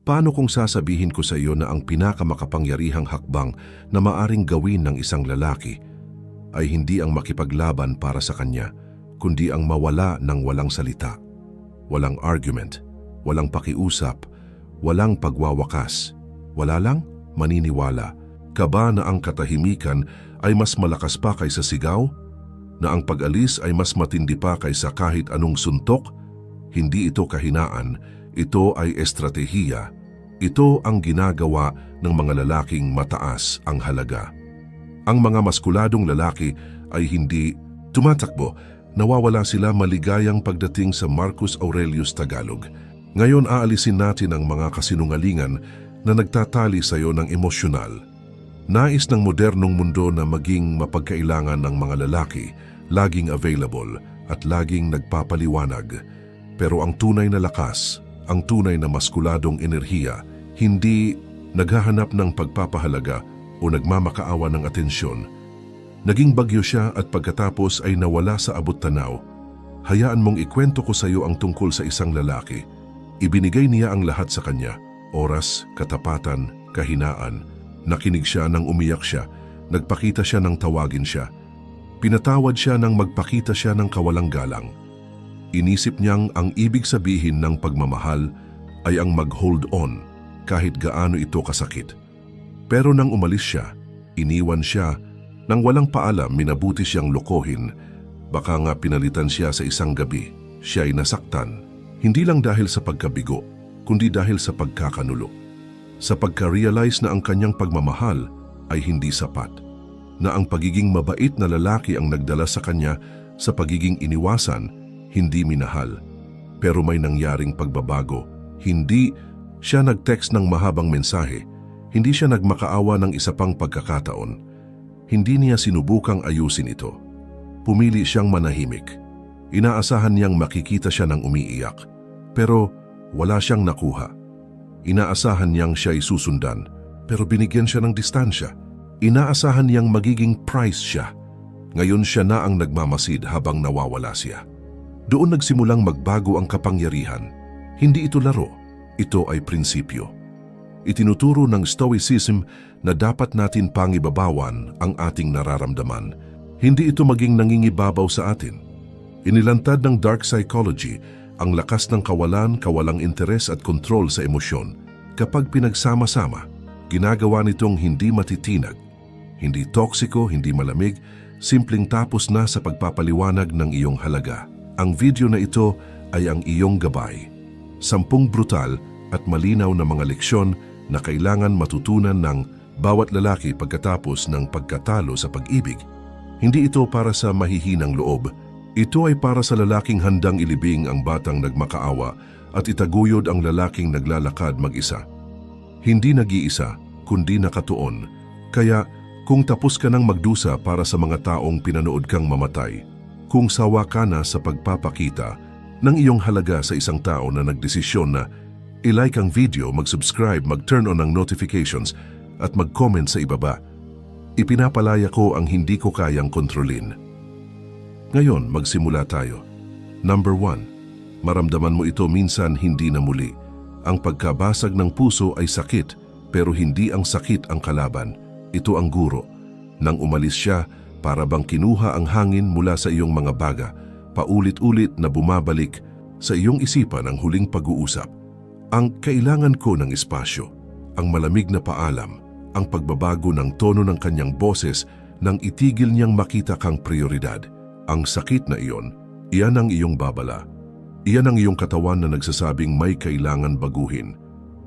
Paano kung sasabihin ko sa iyo na ang pinakamakapangyarihang hakbang na maaring gawin ng isang lalaki ay hindi ang makipaglaban para sa kanya, kundi ang mawala ng walang salita, walang argument, walang pakiusap, walang pagwawakas, wala lang maniniwala. Ka ba na ang katahimikan ay mas malakas pa kaysa sigaw? Na ang pag-alis ay mas matindi pa kaysa kahit anong suntok? Hindi ito kahinaan, ito ay estratehiya. Ito ang ginagawa ng mga lalaking mataas ang halaga. Ang mga maskuladong lalaki ay hindi tumatakbo. Nawawala sila maligayang pagdating sa Marcus Aurelius Tagalog. Ngayon aalisin natin ang mga kasinungalingan na nagtatali sa iyo ng emosyonal. Nais ng modernong mundo na maging mapagkailangan ng mga lalaki, laging available at laging nagpapaliwanag. Pero ang tunay na lakas, ang tunay na maskuladong enerhiya, hindi naghahanap ng pagpapahalaga o nagmamakaawa ng atensyon. Naging bagyo siya at pagkatapos ay nawala sa abot tanaw. Hayaan mong ikwento ko sa iyo ang tungkol sa isang lalaki. Ibinigay niya ang lahat sa kanya, oras, katapatan, kahinaan. Nakinig siya nang umiyak siya, nagpakita siya nang tawagin siya. Pinatawad siya nang magpakita siya ng kawalang galang. Inisip niyang ang ibig sabihin ng pagmamahal ay ang mag-hold on kahit gaano ito kasakit. Pero nang umalis siya, iniwan siya, nang walang paalam minabuti siyang lokohin. Baka nga pinalitan siya sa isang gabi, siya ay nasaktan. Hindi lang dahil sa pagkabigo, kundi dahil sa pagkakanulo. Sa pagka-realize na ang kanyang pagmamahal ay hindi sapat. Na ang pagiging mabait na lalaki ang nagdala sa kanya sa pagiging iniwasan, hindi minahal. Pero may nangyaring pagbabago. Hindi siya nag-text ng mahabang mensahe. Hindi siya nagmakaawa ng isa pang pagkakataon. Hindi niya sinubukang ayusin ito. Pumili siyang manahimik. Inaasahan niyang makikita siya ng umiiyak. Pero wala siyang nakuha. Inaasahan niyang siya'y susundan. Pero binigyan siya ng distansya. Inaasahan niyang magiging prize siya. Ngayon siya na ang nagmamasid habang nawawala siya. Doon nagsimulang magbago ang kapangyarihan. Hindi ito laro. Ito ay prinsipyo. Itinuturo ng Stoicism na dapat natin pangibabawan ang ating nararamdaman. Hindi ito maging nangingibabaw sa atin. Inilantad ng dark psychology ang lakas ng kawalang interes at kontrol sa emosyon. Kapag pinagsama-sama, ginagawa nitong hindi matitinag, hindi toksiko, hindi malamig, simpleng tapos na sa pagpapaliwanag ng iyong halaga. Ang video na ito ay ang iyong gabay. 10 brutal at malinaw na mga leksyon na kailangan matutunan ng bawat lalaki pagkatapos ng pagkatalo sa pag-ibig. Hindi ito para sa mahihinang loob. Ito ay para sa lalaking handang ilibing ang batang nagmakaawa at itaguyod ang lalaking naglalakad mag-isa. Hindi nag-iisa, kundi nakatuon. Kaya kung tapos ka nang magdusa para sa mga taong pinanood kang mamatay, kung sawa ka na sa pagpapakita ng iyong halaga sa isang tao na nagdesisyon na i-like ang video, mag-subscribe, mag-turn on ang notifications at mag-comment sa ibaba, ipinapalaya ko ang hindi ko kayang kontrolin. Ngayon, magsimula tayo. Number 1, maramdaman mo ito minsan hindi na muli. Ang pagkabasag ng puso ay sakit, pero hindi ang sakit ang kalaban. Ito ang guro. Nang umalis siya, para bang kinuha ang hangin mula sa iyong mga baga, paulit-ulit na bumabalik sa iyong isipan ang huling pag-uusap. Ang kailangan ko ng espasyo, ang malamig na paalam, ang pagbabago ng tono ng kanyang boses nang itigil niyang makita kang prioridad. Ang sakit na iyon, iyan ang iyong babala. Iyan ang iyong katawan na nagsasabing may kailangan baguhin.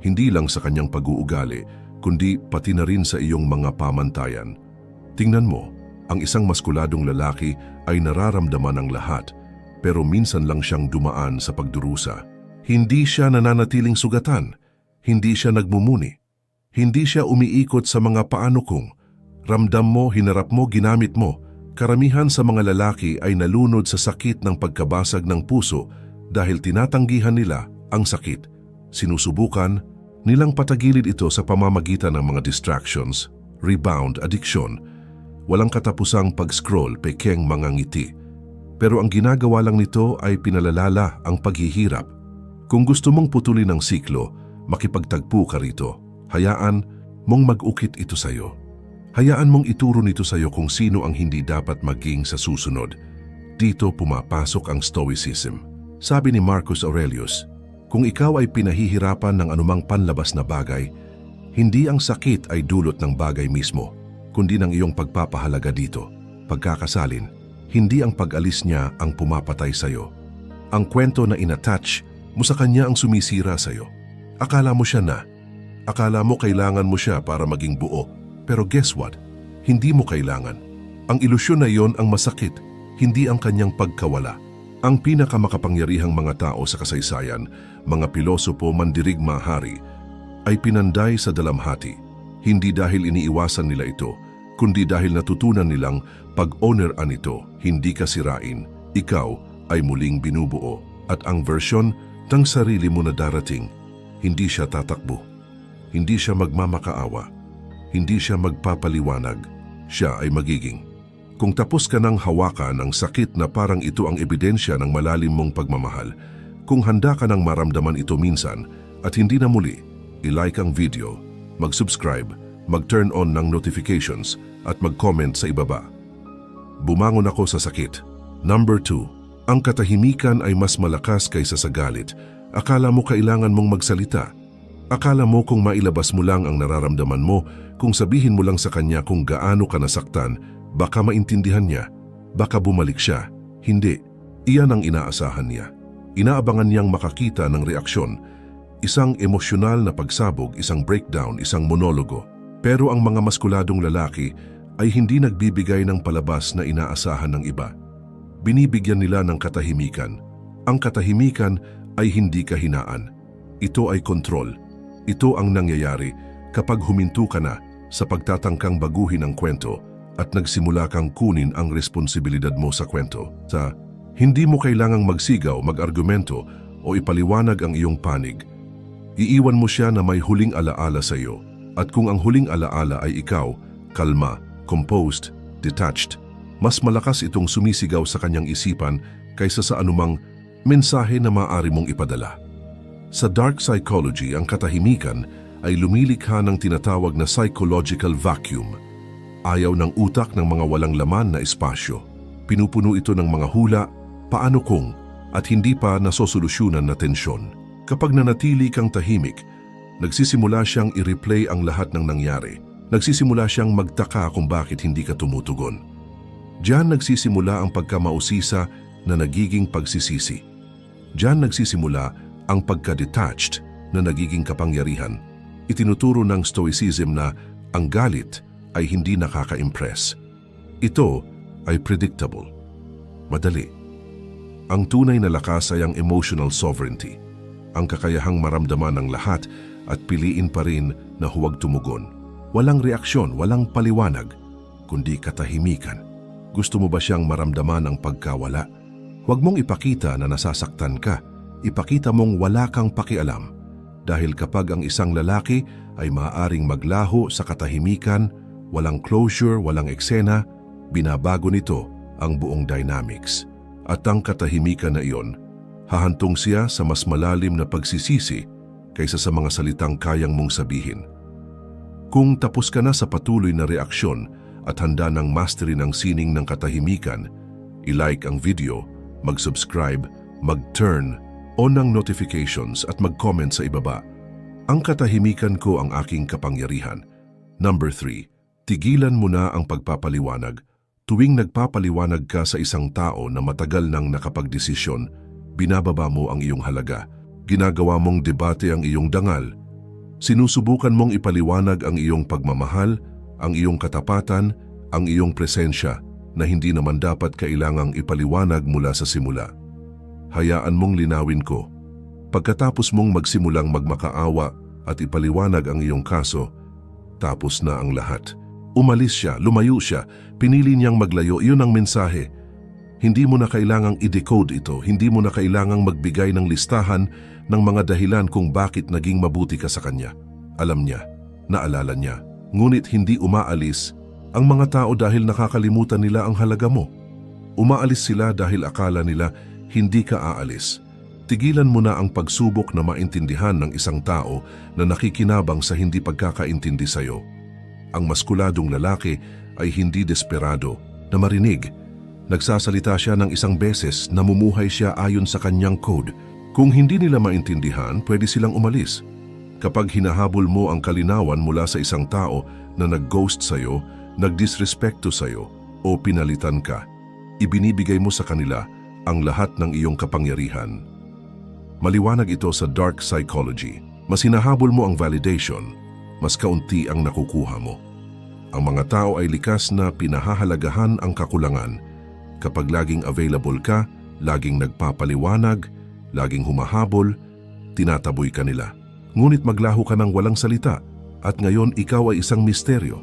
Hindi lang sa kanyang pag-uugali, kundi pati na rin sa iyong mga pamantayan. Tingnan mo, ang isang maskuladong lalaki ay nararamdaman ang lahat, pero minsan lang siyang dumaan sa pagdurusa. Hindi siya nananatiling sugatan, hindi siya nagmumuni, hindi siya umiikot sa mga paano kung. Ramdam mo, hinarap mo, ginamit mo. Karamihan sa mga lalaki ay nalunod sa sakit ng pagkabasag ng puso dahil tinatanggihan nila ang sakit. Sinusubukan nilang patagilid ito sa pamamagitan ng mga distractions, rebound, addiction, walang katapusang pag-scroll, pekeng mga ngiti. Pero ang ginagawa lang nito ay pinalalala ang paghihirap. Kung gusto mong putulin ang siklo, makipagtagpo ka rito. Hayaan mong mag-ukit ito sa'yo. Hayaan mong ituro nito sa'yo kung sino ang hindi dapat maging sa susunod. Dito pumapasok ang Stoicism. Sabi ni Marcus Aurelius, kung ikaw ay pinahihirapan ng anumang panlabas na bagay, hindi ang sakit ay dulot ng bagay mismo, kundi ng iyong pagpapahalaga dito. Pagkakasalin, hindi ang pag-alis niya ang pumapatay sa'yo. Ang kwento na inattach mo sa kanya ang sumisira sa'yo. Akala mo siya na. Akala mo kailangan mo siya para maging buo. Pero guess what? Hindi mo kailangan. Ang ilusyon na iyon ang masakit, hindi ang kanyang pagkawala. Ang pinakamakapangyarihang mga tao sa kasaysayan, mga pilosopo, mandirigma, hari, ay pinanday sa dalamhati. Hindi dahil iniiwasan nila ito, kundi dahil natutunan nilang pag-honoran ito, hindi ka sirain. Ikaw ay muling binubuo at ang versyon ng sarili mo na darating, hindi siya tatakbo. Hindi siya magmamakaawa. Hindi siya magpapaliwanag. Siya ay magiging. Kung tapos ka ng hawakan ang sakit na parang ito ang ebidensya ng malalim mong pagmamahal, kung handa ka ng maramdaman ito minsan at hindi na muli, i-like ang video, mag-subscribe, mag-turn on ng notifications at mag-comment sa ibaba. Bumangon ako sa sakit. Number 2. Ang katahimikan ay mas malakas kaysa sa galit. Akala mo kailangan mong magsalita. Akala mo kung mailabas mo lang ang nararamdaman mo, kung sabihin mo lang sa kanya kung gaano ka nasaktan, baka maintindihan niya, baka bumalik siya. Hindi. Iyan ang inaasahan niya. Inaabangan niyang makakita ng reaksyon. Isang emosyonal na pagsabog, isang breakdown, isang monologo. Pero ang mga maskuladong lalaki ay hindi nagbibigay ng palabas na inaasahan ng iba. Binibigyan nila ng katahimikan. Ang katahimikan ay hindi kahinaan. Ito ay kontrol. Ito ang nangyayari kapag huminto ka na sa pagtatangkang baguhin ang kwento at nagsimula kang kunin ang responsibilidad mo sa kwento. Hindi mo kailangang magsigaw, mag-argumento o ipaliwanag ang iyong panig. Iiwan mo siya na may huling alaala sa iyo. At kung ang huling alaala ay ikaw, kalma, composed, detached, mas malakas itong sumisigaw sa kanyang isipan kaysa sa anumang mensahe na maaari mong ipadala. Sa dark psychology, ang katahimikan ay lumilikha ng tinatawag na psychological vacuum. Ayaw ng utak ng mga walang laman na espasyo. Pinupuno ito ng mga hula, paano kung, at hindi pa nasosolusyunan na tensyon. Kapag nanatili kang tahimik, nagsisimula siyang i-replay ang lahat ng nangyari. Nagsisimula siyang magtaka kung bakit hindi ka tumutugon. Diyan nagsisimula ang pagkamausisa na nagiging pagsisisi. Diyan nagsisimula ang pagka-detached na nagiging kapangyarihan. Itinuturo ng Stoicism na ang galit ay hindi nakaka-impress. Ito ay predictable. Madali. Ang tunay na lakas ay ang emotional sovereignty, ang kakayahang maramdaman ng lahat at piliin pa rin na huwag tumugon. Walang reaksyon, walang paliwanag, kundi katahimikan. Gusto mo ba siyang maramdaman ang pagkawala? Huwag mong ipakita na nasasaktan ka. Ipakita mong wala kang pakialam. Dahil kapag ang isang lalaki ay maaaring maglaho sa katahimikan, walang closure, walang eksena, binabago nito ang buong dynamics. At ang katahimikan na iyon, hahantong siya sa mas malalim na pagsisisi kaysa sa mga salitang kayang mong sabihin. Kung tapos ka na sa patuloy na reaksyon at handa ng mastery ng sining ng katahimikan, i-like ang video, mag-subscribe, mag-turn on ng notifications at mag-comment sa ibaba. Ang katahimikan ko ang aking kapangyarihan. Number 3. Tigilan mo na ang pagpapaliwanag. Tuwing nagpapaliwanag ka sa isang tao na matagal nang nakapagdesisyon, binababa mo ang iyong halaga. Ginagawa mong debate ang iyong dangal. Sinusubukan mong ipaliwanag ang iyong pagmamahal, ang iyong katapatan, ang iyong presensya na hindi naman dapat kailangang ipaliwanag mula sa simula. Hayaan mong linawin ko. Pagkatapos mong magsimulang magmakaawa at ipaliwanag ang iyong kaso, tapos na ang lahat. Umalis siya, lumayo siya, pinili niyang maglayo, iyon ang mensahe. Hindi mo na kailangang i-decode ito, hindi mo na kailangang magbigay ng listahan ng mga dahilan kung bakit naging mabuti ka sa kanya. Alam niya, naalala niya, ngunit hindi umaalis ang mga tao dahil nakakalimutan nila ang halaga mo. Umaalis sila dahil akala nila hindi ka aalis. Tigilan mo na ang pagsubok na maintindihan ng isang tao na nakikinabang sa hindi pagkakaintindi sa'yo. Ang maskuladong lalaki ay hindi desperado na marinig. Nagsasalita siya ng isang beses, namumuhay siya ayon sa kanyang code. Kung hindi nila maintindihan, pwede silang umalis. Kapag hinahabol mo ang kalinawan mula sa isang tao na nag-ghost sa'yo, nag-disrespecto sa'yo o pinalitan ka, ibinibigay mo sa kanila ang lahat ng iyong kapangyarihan. Maliwanag ito sa dark psychology. Mas hinahabol mo ang validation, mas kaunti ang nakukuha mo. Ang mga tao ay likas na pinahahalagahan ang kakulangan. Kapag laging available ka, laging nagpapaliwanag, laging humahabol, tinataboy ka nila. Ngunit maglaho ka ng walang salita at ngayon ikaw ay isang misteryo.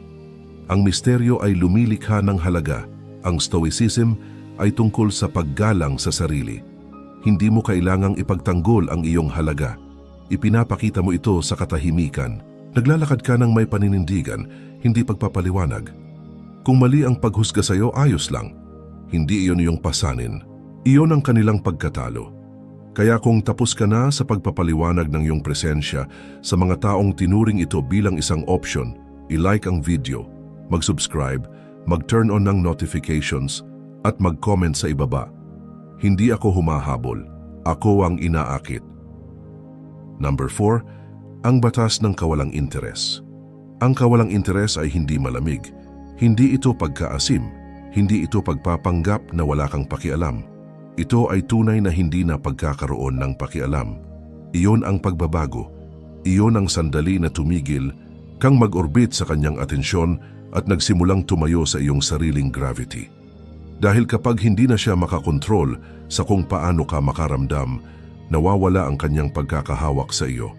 Ang misteryo ay lumilikha ng halaga. Ang stoicism ay tungkol sa paggalang sa sarili. Hindi mo kailangang ipagtanggol ang iyong halaga. Ipinapakita mo ito sa katahimikan. Naglalakad ka ng may paninindigan, hindi pagpapaliwanag. Kung mali ang paghusga sa iyo, ayos lang. Hindi iyon iyong pasanin. Iyon ang kanilang pagkatalo. Kaya kung tapos ka na sa pagpapaliwanag ng iyong presensya sa mga taong tinuring ito bilang isang option, i-like ang video, mag-subscribe, mag-turn on ng notifications, at mag-comment sa ibaba. Hindi ako humahabol, ako ang inaakit. Number 4, ang batas ng kawalang interes. Ang kawalang interes ay hindi malamig. Hindi ito pagkaasim. Hindi ito pagpapanggap na wala kang pakialam. Ito ay tunay na hindi na pagkakaroon ng pakialam. Iyon ang pagbabago. Iyon ang sandali na tumigil kang mag-orbit sa kanyang atensyon at nagsimulang tumayo sa iyong sariling gravity. Dahil kapag hindi na siya makakontrol sa kung paano ka makaramdam, nawawala ang kanyang pagkakahawak sa iyo.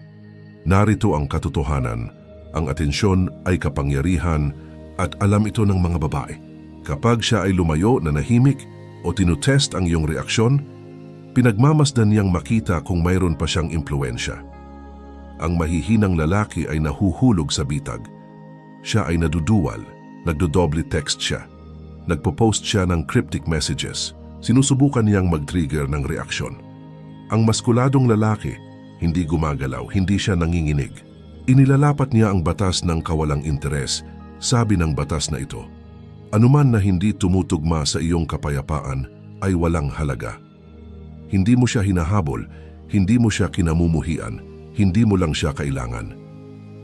Narito ang katotohanan. Ang atensyon ay kapangyarihan at alam ito ng mga babae. Kapag siya ay lumayo na nahimik o tinutest ang iyong reaksyon, pinagmamasdan niyang makita kung mayroon pa siyang impluensya. Ang mahihinang lalaki ay nahuhulog sa bitag. Siya ay naduduwal, nagdodoble text siya. Nagpo-post siya ng cryptic messages. Sinusubukan niyang mag-trigger ng reaksyon. Ang maskuladong lalaki, hindi gumagalaw, hindi siya nanginginig. Inilalapat niya ang batas ng kawalang interes, sabi ng batas na ito. Anuman na hindi tumutugma sa iyong kapayapaan ay walang halaga. Hindi mo siya hinahabol, hindi mo siya kinamumuhian, hindi mo lang siya kailangan.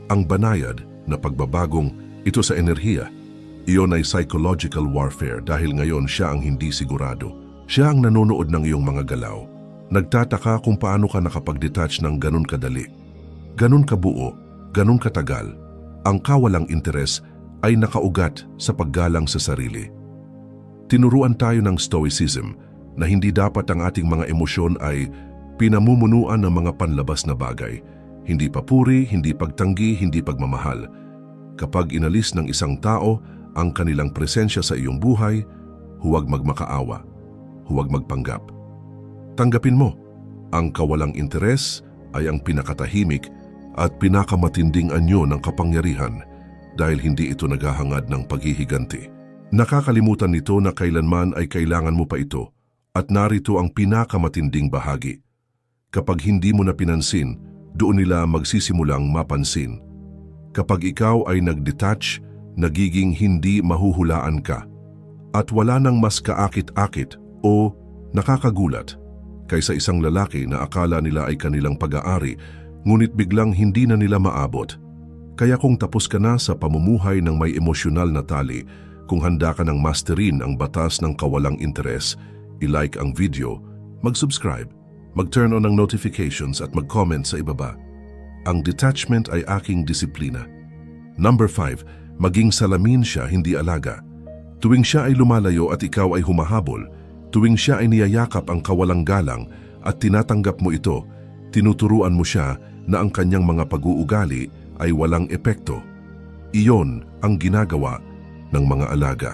Ang banayad na pagbabagong ito sa enerhiya, iyon ay psychological warfare dahil ngayon siya ang hindi sigurado. Siya ang nanonood ng iyong mga galaw. Nagtataka kung paano ka nakapag-detach ng ganun kadali. Ganun kabuo, ganun katagal. Ang kawalang interes ay nakaugat sa paggalang sa sarili. Tinuruan tayo ng stoicism na hindi dapat ang ating mga emosyon ay pinamumunuan ng mga panlabas na bagay. Hindi papuri, hindi pagtanggi, hindi pagmamahal. Kapag inalis ng isang tao ang kanilang presensya sa iyong buhay, huwag magmakaawa, huwag magpanggap. Tanggapin mo, ang kawalang interes ay ang pinakatahimik at pinakamatinding anyo ng kapangyarihan dahil hindi ito naghahangad ng paghihiganti. Nakakalimutan nito na kailanman ay kailangan mo pa ito at narito ang pinakamatinding bahagi. Kapag hindi mo na pinansin, doon nila magsisimulang mapansin. Kapag ikaw ay nag-detach, nagiging hindi mahuhulaan ka at wala nang mas kaakit-akit o nakakagulat kaysa isang lalaki na akala nila ay kanilang pag-aari ngunit biglang hindi na nila maabot. Kaya kung tapos ka na sa pamumuhay ng may emosyonal na tali, kung handa ka ng masterin ang batas ng kawalang interes, i-like ang video, mag-subscribe, mag-turn on ang notifications at mag-comment sa ibaba. Ang detachment ay aking disiplina. Number 5, maging salamin siya, hindi alaga. Tuwing siya ay lumalayo at ikaw ay humahabol, tuwing siya ay niyayakap ang kawalang galang at tinatanggap mo ito, tinuturuan mo siya na ang kanyang mga pag-uugali ay walang epekto. Iyon ang ginagawa ng mga alaga.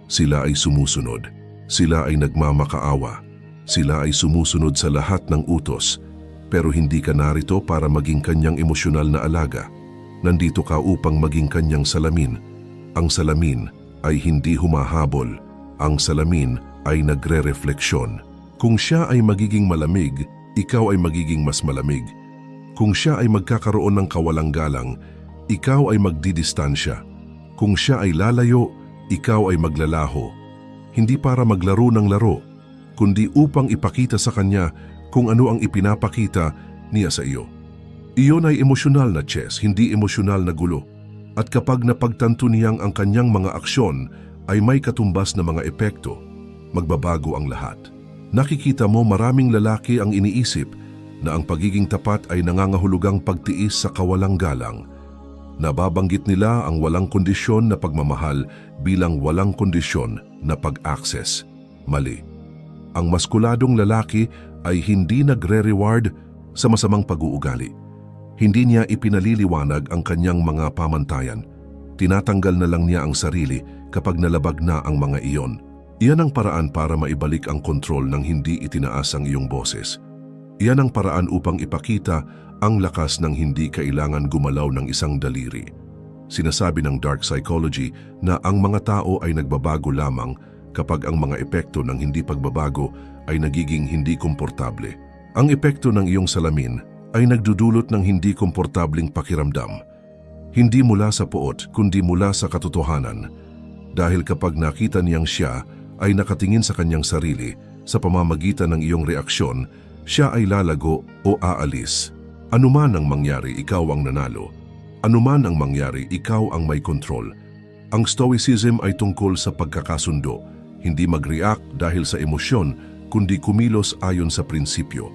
Sila ay sumusunod. Sila ay nagmamakaawa. Sila ay sumusunod sa lahat ng utos. Pero hindi ka narito para maging kanyang emosyonal na alaga. Nandito ka upang maging kanyang salamin. Ang salamin ay hindi humahabol. Ang salamin ay nagre-refleksyon. Kung siya ay magiging malamig, ikaw ay magiging mas malamig. Kung siya ay magkakaroon ng kawalang-galang, ikaw ay magdidistansya. Kung siya ay lalayo, ikaw ay maglalaho. Hindi para maglaro ng laro, kundi upang ipakita sa kanya kung ano ang ipinapakita niya sa iyo. Iyon ay emosyonal na chess, hindi emosyonal na gulo. At kapag napagtanto niyang ang kanyang mga aksyon ay may katumbas na mga epekto, magbabago ang lahat. Nakikita mo maraming lalaki ang iniisip na ang pagiging tapat ay nangangahulugang pagtiis sa kawalang-galang. Nababanggit nila ang walang kondisyon na pagmamahal bilang walang kondisyon na pag-access. Mali. Ang maskuladong lalaki ay hindi nagre-reward sa masamang pag-uugali. Hindi niya ipinaliliwanag ang kanyang mga pamantayan. Tinatanggal na lang niya ang sarili kapag nalabag na ang mga iyon. Iyan ang paraan para maibalik ang kontrol ng hindi itinaas ang iyong boses. Iyan ang paraan upang ipakita ang lakas ng hindi kailangan gumalaw ng isang daliri. Sinasabi ng dark psychology na ang mga tao ay nagbabago lamang kapag ang mga epekto ng hindi pagbabago ay nagiging hindi komportable. Ang epekto ng iyong salamin ay nagdudulot ng hindi komportabling pakiramdam. Hindi mula sa puot, kundi mula sa katotohanan. Dahil kapag nakita niyang siya ay nakatingin sa kanyang sarili sa pamamagitan ng iyong reaksyon, siya ay lalago o aalis. Anuman ang mangyari, ikaw ang nanalo. Anuman ang mangyari, ikaw ang may kontrol. Ang Stoicism ay tungkol sa pagkakasundo, hindi mag-react dahil sa emosyon, kundi kumilos ayon sa prinsipyo.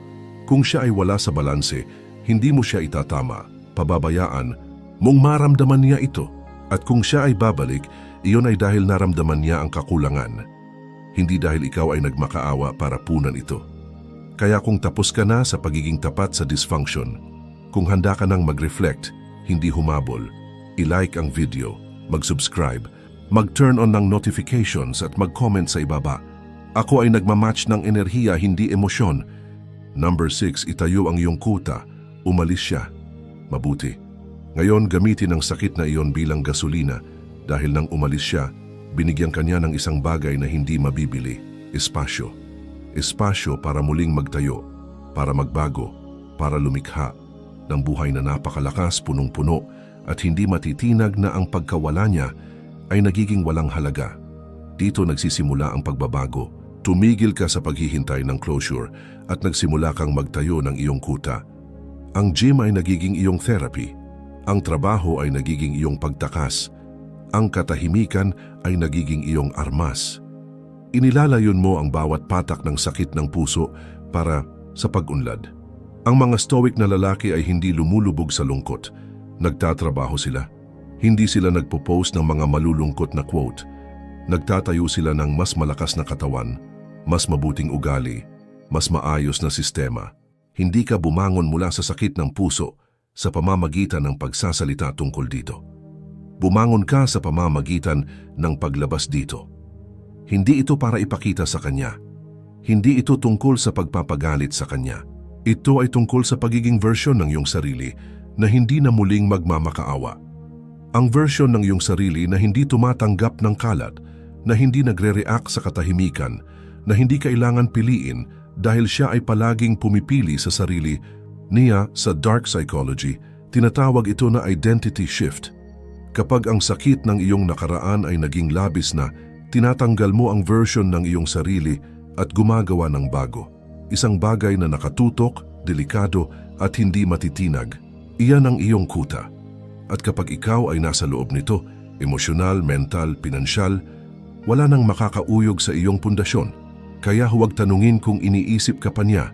Kung siya ay wala sa balanse, hindi mo siya itatama, pababayaan, mong maramdaman niya ito. At kung siya ay babalik, iyon ay dahil naramdaman niya ang kakulangan. Hindi dahil ikaw ay nagmakaawa para punan ito. Kaya kung tapos ka na sa pagiging tapat sa dysfunction, kung handa ka nang mag-reflect, hindi humabol, i-like ang video, mag-subscribe, mag-turn on ng notifications at mag-comment sa ibaba. Ako ay nagmamatch ng enerhiya, hindi emosyon. Number 6, itayo ang iyong kuta. Umalis siya. Mabuti. Ngayon, gamitin ang sakit na iyon bilang gasolina dahil nang umalis siya, binigyan kanya ng isang bagay na hindi mabibili. Espasyo. Espasyo para muling magtayo, para magbago, para lumikha ng buhay na napakalakas, punong-puno at hindi matitinag na ang pagkawala niya ay nagiging walang halaga. Dito nagsisimula ang pagbabago. Tumigil ka sa paghihintay ng closure at nagsimula kang magtayo ng iyong kuta. Ang gym ay nagiging iyong therapy. Ang trabaho ay nagiging iyong pagtakas. Ang katahimikan ay nagiging iyong armas. Inilalayon mo ang bawat patak ng sakit ng puso para sa pag-unlad. Ang mga stoic na lalaki ay hindi lumulubog sa lungkot. Nagtatrabaho sila. Hindi sila nagpo-post ng mga malulungkot na quote. Nagtatayo sila ng mas malakas na katawan, mas mabuting ugali, mas maayos na sistema. Hindi ka bumangon mula sa sakit ng puso sa pamamagitan ng pagsasalita tungkol dito. Bumangon ka sa pamamagitan ng paglabas dito. Hindi ito para ipakita sa kanya. Hindi ito tungkol sa pagpapagalit sa kanya. Ito ay tungkol sa pagiging version ng iyong sarili na hindi na muling magmamakaawa. Ang version ng iyong sarili na hindi tumatanggap ng kalat, na hindi nagre-react sa katahimikan, na hindi kailangan piliin dahil siya ay palaging pumipili sa sarili niya. Sa dark psychology, tinatawag ito na identity shift. Kapag ang sakit ng iyong nakaraan ay naging labis na, tinatanggal mo ang version ng iyong sarili at gumagawa ng bago. Isang bagay na nakatutok, delikado at hindi matitinag. Iyan ang iyong kuta. At kapag ikaw ay nasa loob nito, emosyonal, mental, pinansyal, wala nang makakauyog sa iyong pundasyon. Kaya huwag tanungin kung iniisip ka pa niya.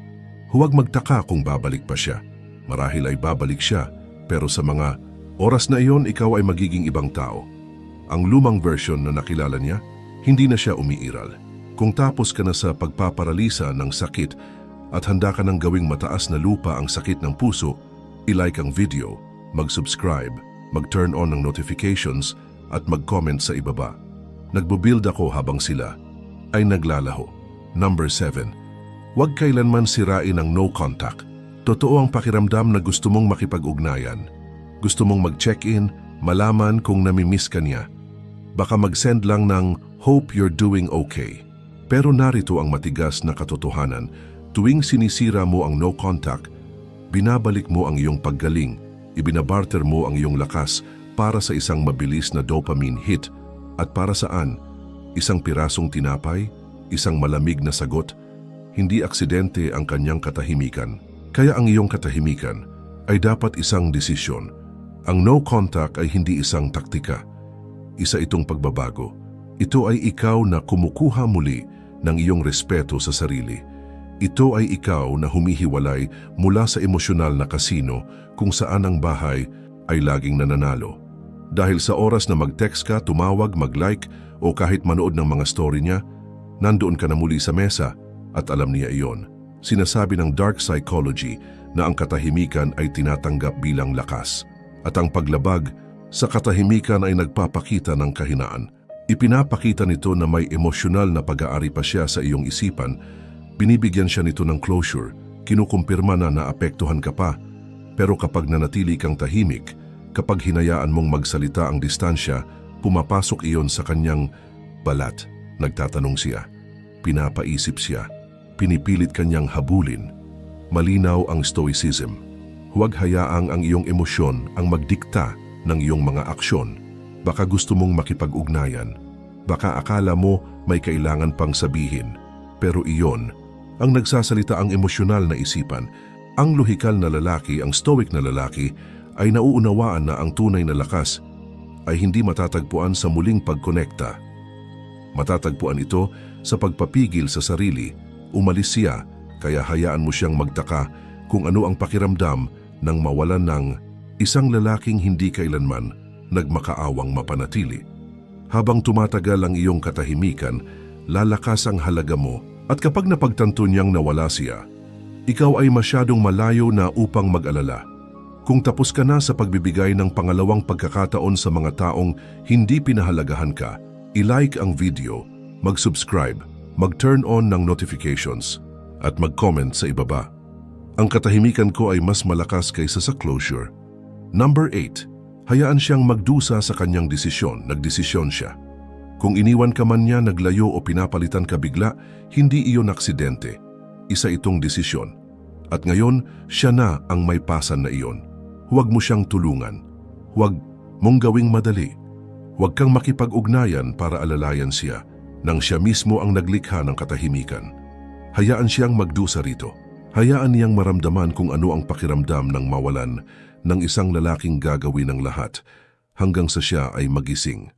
Huwag magtaka kung babalik pa siya. Marahil ay babalik siya, pero sa mga oras na iyon, ikaw ay magiging ibang tao. Ang lumang version na nakilala niya, hindi na siya umiiral. Kung tapos ka na sa pagpaparalisa ng sakit at handa ka nang gawing mataas na lupa ang sakit ng puso, i-like ang video, mag-subscribe, mag-turn on ng notifications at mag-comment sa ibaba. Nagbubuild ako habang sila ay naglalaho. Number 7. Huwag kailanman sirain ang no contact. Totoo ang pakiramdam na gusto mong makipag-ugnayan. Gusto mong mag-check-in, malaman kung namimiss ka niya. Baka mag-send lang ng hope you're doing okay. Pero narito ang matigas na katotohanan. Tuwing sinisira mo ang no contact, binabalik mo ang iyong paggaling, ibinabarter mo ang iyong lakas para sa isang mabilis na dopamine hit. At para saan? Isang pirasong tinapay? Isang malamig na sagot? Hindi aksidente ang kanyang katahimikan. Kaya ang iyong katahimikan ay dapat isang desisyon. Ang no contact ay hindi isang taktika. Isa itong pagbabago. Ito ay ikaw na kumukuha muli ng iyong respeto sa sarili. Ito ay ikaw na humihiwalay mula sa emosyonal na kasino kung saan ang bahay ay laging nananalo. Dahil sa oras na mag-text ka, tumawag, mag-like o kahit manood ng mga story niya, nandoon ka na muli sa mesa at alam niya iyon. Sinasabi ng dark psychology na ang katahimikan ay tinatanggap bilang lakas at ang paglabag sa katahimikan ay nagpapakita ng kahinaan. Ipinapakita nito na may emosyonal na pag-aari pa siya sa iyong isipan. Binibigyan siya nito ng closure, kinukumpirma na naapektuhan ka pa. Pero kapag nanatili kang tahimik, kapag hinayaan mong magsalita ang distansya, pumapasok iyon sa kanyang balat. Nagtatanong siya, pinapaisip siya, pinipilit kanyang habulin. Malinaw ang stoicism. Huwag hayaang ang iyong emosyon ang magdikta ng iyong mga aksyon. Baka gusto mong makipag-ugnayan. Baka akala mo may kailangan pang sabihin. Pero iyon ang nagsasalita ang emosyonal na isipan. Ang lohikal na lalaki, ang stoic na lalaki, ay nauunawaan na ang tunay na lakas ay hindi matatagpuan sa muling pagkonekta. Matatagpuan ito sa pagpapigil sa sarili. Umalis siya, kaya hayaan mo siyang magtaka kung ano ang pakiramdam ng mawalan ng isang lalaking hindi kailanman nagmakaawang mapanatili. Habang tumatagal ang iyong katahimikan, lalakas ang halaga mo at kapag napagtanto niyang nawala siya, ikaw ay masyadong malayo na upang mag-alala. Kung tapos ka na sa pagbibigay ng pangalawang pagkakataon sa mga taong hindi pinahalagahan ka, i-like ang video, mag-subscribe, mag-turn on ng notifications, at mag-comment sa ibaba. Ang katahimikan ko ay mas malakas kaysa sa closure. Number 8. Hayaan siyang magdusa sa kanyang desisyon, nagdesisyon siya. Kung iniwan ka man niya, naglayo o pinapalitan ka bigla, hindi iyon aksidente. Isa itong desisyon. At ngayon, siya na ang may pasan na iyon. Huwag mo siyang tulungan. Huwag mong gawing madali. Huwag kang makipag-ugnayan para alalayan siya nang siya mismo ang naglikha ng katahimikan. Hayaan siyang magdusa rito. Hayaan niyang maramdaman kung ano ang pakiramdam ng mawalan ng isang lalaking gagawin ng lahat hanggang sa siya ay magising.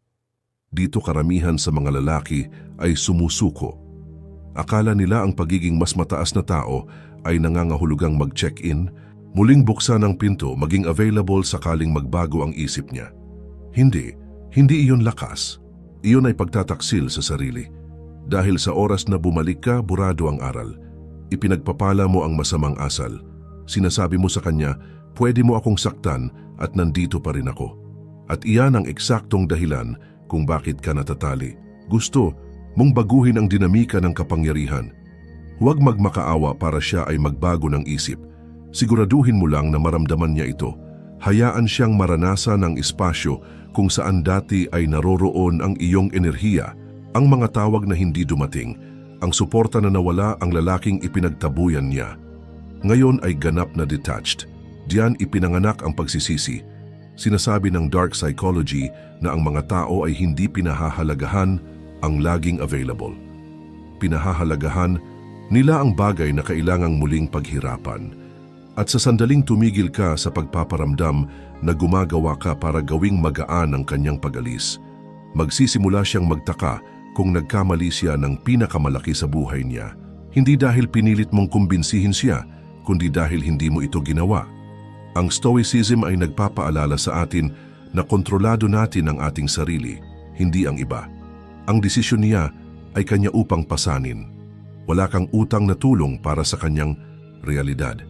Dito karamihan sa mga lalaki ay sumusuko. Akala nila ang pagiging mas mataas na tao ay nangangahulugang mag-check-in, muling buksan ang pinto, maging available sakaling magbago ang isip niya. Hindi iyon lakas. Iyon ay pagtataksil sa sarili. Dahil sa oras na bumalik ka, burado ang aral. Ipinagpapala mo ang masamang asal. Sinasabi mo sa kanya, pwede mo akong saktan at nandito pa rin ako. At iyan ang eksaktong dahilan kung bakit ka natatali. Gusto mong baguhin ang dinamika ng kapangyarihan. Huwag magmakaawa para siya ay magbago ng isip. Siguraduhin mo lang na maramdaman niya ito. Hayaan siyang maranasan ang espasyo kung saan dati ay naroroon ang iyong enerhiya, ang mga tawag na hindi dumating, ang suporta na nawala, ang lalaking ipinagtabuyan niya. Ngayon ay ganap na detached. Diyan ipinanganak ang pagsisisi. Sinasabi ng dark psychology na ang mga tao ay hindi pinahahalagahan ang laging available. Pinahahalagahan nila ang bagay na kailangang muling paghirapan. At sa sandaling tumigil ka sa pagpaparamdam na gumagawa ka para gawing magaan ang kanyang pag-alis, magsisimula siyang magtaka kung nagkamali siya ng pinakamalaki sa buhay niya. Hindi dahil pinilit mong kumbinsihin siya, kundi dahil hindi mo ito ginawa. Ang stoicism ay nagpapaalala sa atin na kontrolado natin ang ating sarili, hindi ang iba. Ang desisyon niya ay kanya upang pasanin. Wala kang utang na tulong para sa kanyang realidad.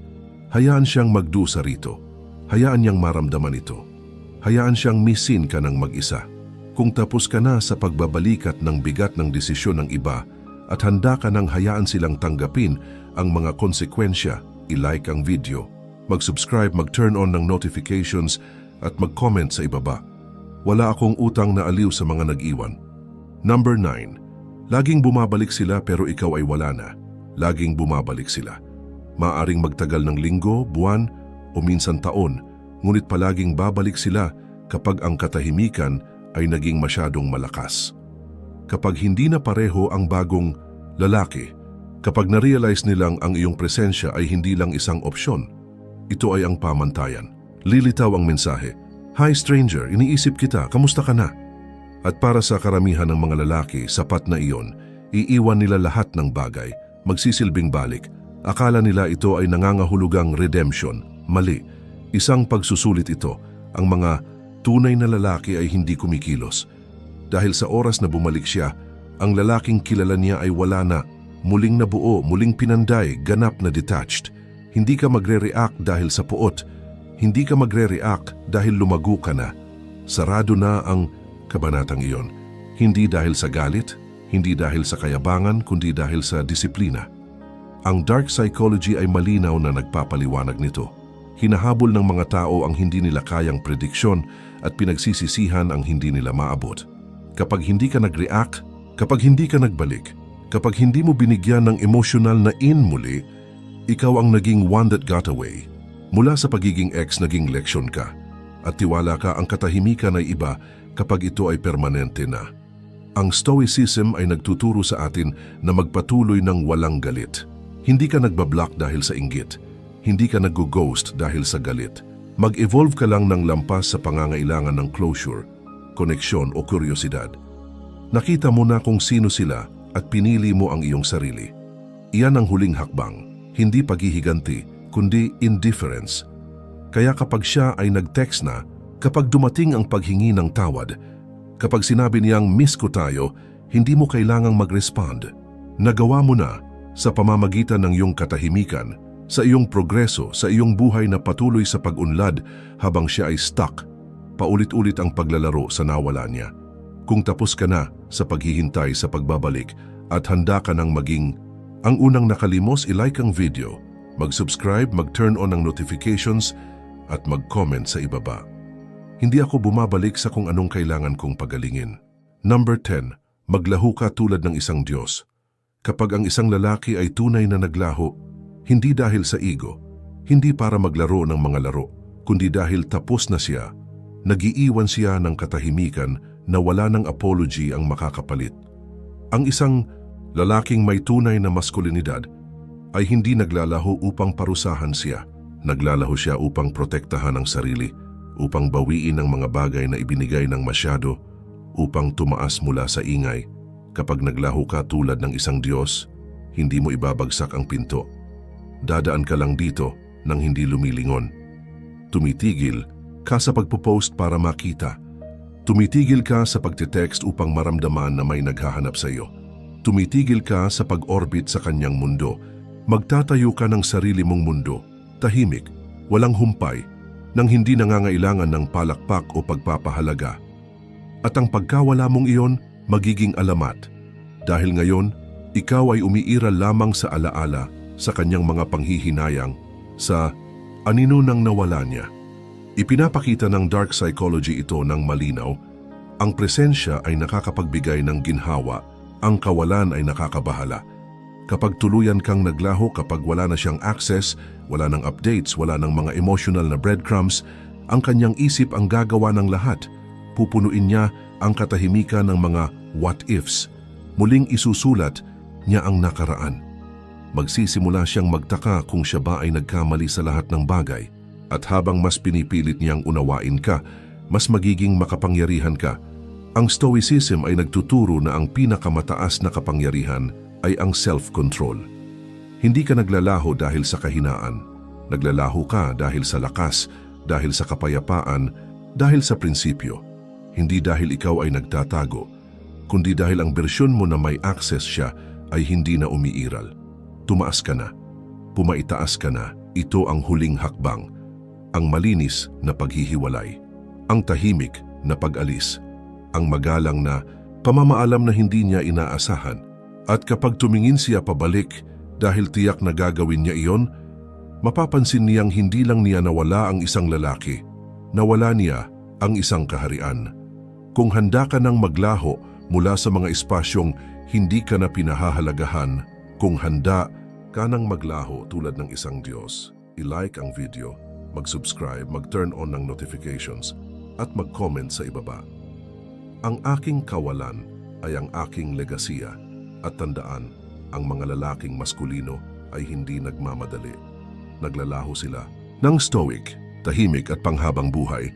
Hayaan siyang magdusa rito. Hayaan niyang maramdaman ito. Hayaan siyang misin ka ng mag-isa. Kung tapos ka na sa pagbabalikat ng bigat ng desisyon ng iba at handa ka nang hayaan silang tanggapin ang mga konsekwensya, i-like ang video, mag-subscribe, mag-turn on ng notifications at mag-comment sa ibaba. Wala akong utang na aliw sa mga nag-iwan. Number 9. Laging bumabalik sila pero ikaw ay wala na. laging bumabalik sila. Maaring magtagal ng linggo, buwan o minsan taon, ngunit palaging babalik sila kapag ang katahimikan ay naging masyadong malakas. Kapag hindi na pareho ang bagong lalaki, kapag na-realize nilang ang iyong presensya ay hindi lang isang opsyon, ito ay ang pamantayan. Lilitaw ang mensahe, "Hi stranger, iniisip kita, kamusta ka na?" At para sa karamihan ng mga lalaki, sapat na iyon. Iiwan nila lahat ng bagay, magsisilbing balik. Akala nila ito ay nangangahulugang redemption. Mali. Isang pagsusulit ito. Ang mga tunay na lalaki ay hindi kumikilos. Dahil sa oras na bumalik siya, ang lalaking kilala niya ay wala na. Muling nabuo, muling pinanday, ganap na detached. Hindi ka magre-react dahil sa puot. Hindi ka magre-react dahil lumago ka na. Sarado na ang kabanatang iyon. Hindi dahil sa galit, hindi dahil sa kayabangan, kundi dahil sa disiplina. Ang dark psychology ay malinaw na nagpapaliwanag nito. Hinahabol ng mga tao ang hindi nila kayang prediksyon at pinagsisisihan ang hindi nila maabot. Kapag hindi ka nag-react, kapag hindi ka nagbalik, kapag hindi mo binigyan ng emotional na muli, ikaw ang naging one that got away. Mula sa pagiging ex, naging leksyon ka. At tiwala ka, ang katahimikan ay iba kapag ito ay permanente na. Ang Stoicism ay nagtuturo sa atin na magpatuloy ng walang galit. Hindi ka nagbablock dahil sa inggit. Hindi ka nag-ghost dahil sa galit. Mag-evolve ka lang ng lampas sa pangangailangan ng closure, koneksyon o kuryosidad. Nakita mo na kung sino sila at pinili mo ang iyong sarili. Iyan ang huling hakbang, hindi paghihiganti, kundi indifference. Kaya kapag siya ay nag-text na, kapag dumating ang paghingi ng tawad, kapag sinabi niyang miss ko tayo, hindi mo kailangang mag-respond. Nagawa mo na sa pamamagitan ng iyong katahimikan, sa iyong progreso, sa iyong buhay na patuloy sa pag-unlad habang siya ay stuck. Paulit-ulit ang paglalaro sa nawala niya. Kung tapos ka na sa paghihintay sa pagbabalik at handa ka nang maging ang unang nakalimos, i-like ang video, mag-subscribe, mag-turn on ang notifications at mag-comment sa ibaba. Hindi ako bumabalik sa kung anong kailangan kong pagalingin. Number 10. Maglaho ka tulad ng isang Diyos. Kapag ang isang lalaki ay tunay na naglaho, hindi dahil sa ego, hindi para maglaro ng mga laro, kundi dahil tapos na siya, nag-iiwan siya ng katahimikan na wala ng apology ang makakapalit. Ang isang lalaking may tunay na maskulinidad ay hindi naglalaho upang parusahan siya. Naglalaho siya upang protektahan ang sarili, upang bawiin ang mga bagay na ibinigay ng masyado, upang tumaas mula sa ingay. Kapag naglaho ka tulad ng isang Diyos, hindi mo ibabagsak ang pinto. Dadaan ka lang dito nang hindi lumilingon. Tumitigil ka sa pagpo-post para makita. Tumitigil ka sa pagte-text upang maramdaman na may naghahanap sa iyo. Tumitigil ka sa pag-orbit sa kanyang mundo. Magtatayo ka ng sarili mong mundo, tahimik, walang humpay, nang hindi nangangailangan ng palakpak o pagpapahalaga. At ang pagkawala mong iyon, magiging alamat. Dahil ngayon, ikaw ay umiiral lamang sa alaala, sa kanyang mga panghihinayang, sa anino ng nawala niya. Ipinapakita ng dark psychology ito ng malinaw. Ang presensya ay nakakapagbigay ng ginhawa, ang kawalan ay nakakabahala. Kapag tuluyan kang naglaho, kapag wala na siyang access, wala ng updates, wala ng mga emotional na breadcrumbs, ang kanyang isip ang gagawa ng lahat. Pupunuin niya ang katahimikan ng mga what-ifs. Muling isusulat niya ang nakaraan. Magsisimula siyang magtaka kung siya ba ay nagkamali sa lahat ng bagay. At habang mas pinipilit niyang unawain ka, mas magiging makapangyarihan ka. Ang Stoicism ay nagtuturo na ang pinakamataas na kapangyarihan ay ang self-control. Hindi ka naglalaho dahil sa kahinaan. Naglalaho ka dahil sa lakas, dahil sa kapayapaan, dahil sa prinsipyo. Hindi dahil ikaw ay nagtatago, kundi dahil ang bersyon mo na may access siya ay hindi na umiiral. Tumaas ka na, pumaitaas ka na, ito ang huling hakbang. Ang malinis na paghihiwalay, ang tahimik na pag-alis, ang magalang na pamamaalam na hindi niya inaasahan. At kapag tumingin siya pabalik dahil tiyak na gagawin niya iyon, mapapansin niyang hindi lang niya nawala ang isang lalaki, nawala niya ang isang kaharian. Kung handa ka nang maglaho mula sa mga espasyong hindi ka na pinahahalagahan, kung handa Kanang maglaho tulad ng isang Diyos, i-like ang video, mag-subscribe, mag-turn on ng notifications, at mag-comment sa ibaba. Ang aking kawalan ay ang aking legasiya, at tandaan, ang mga lalaking maskulino ay hindi nagmamadali. Naglalaho sila ng stoic, tahimik at panghabang buhay